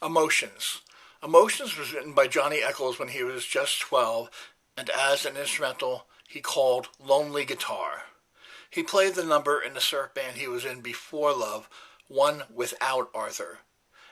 Emotions. Emotions was written by Johnny Eccles when he was just 12, and as an instrumental he called Lonely Guitar. He played the number in the surf band he was in before Love, one without Arthur.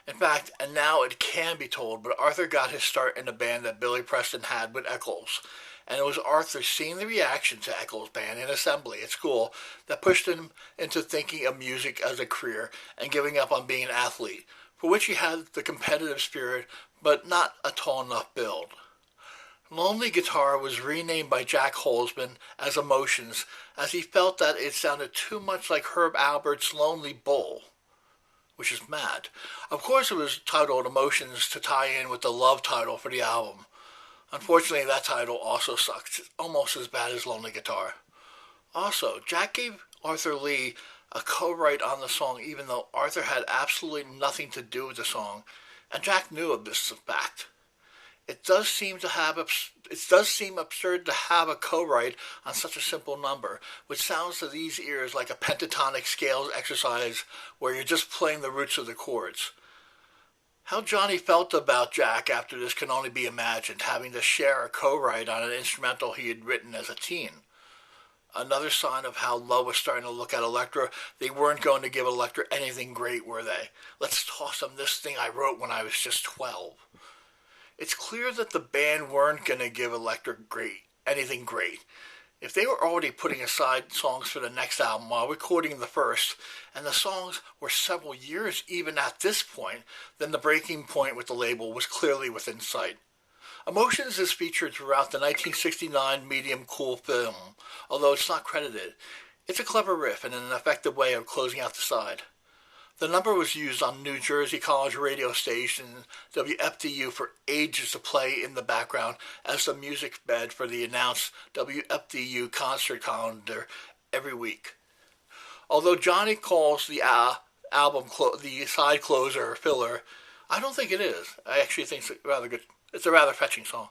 In fact, and now it can be told, but Arthur got his start in the band that Billy Preston had with Eccles. And it was Arthur seeing the reaction to Eccles' band in assembly at school that pushed him into thinking of music as a career and giving up on being an athlete, for which he had the competitive spirit but not a tall enough build. Lonely Guitar was renamed by Jack Holzman as Emotions as he felt that it sounded too much like Herb Alpert's Lonely Bull, which is mad. Of course it was titled Emotions to tie in with the Love title for the album. Unfortunately, that title also sucks. It's almost as bad as Lonely Guitar. Also, Jack gave Arthur Lee a co-write on the song even though Arthur had absolutely nothing to do with the song, and Jack knew of this fact. It does seem absurd to have a co-write on such a simple number, which sounds to these ears like a pentatonic scales exercise where you're just playing the roots of the chords. How Johnny felt about Jack after this can only be imagined, having to share a co-write on an instrumental he had written as a teen. Another sign of how Love was starting to look at Elektra. They weren't going to give Elektra anything great, were they? Let's toss them this thing I wrote when I was just 12. It's clear that the band weren't going to give Elektra anything great. If they were already putting aside songs for the next album while recording the first, and the songs were several years even at this point, then the breaking point with the label was clearly within sight. Emotions is featured throughout the 1969 Medium Cool film, although it's not credited. It's a clever riff and an effective way of closing out the side. The number was used on New Jersey College radio station WFDU for ages to play in the background as the music bed for the announced WFDU concert calendar every week. Although Johnny calls the album the side closer or filler, I don't think it is. I actually think it's rather good. It's a rather fetching song.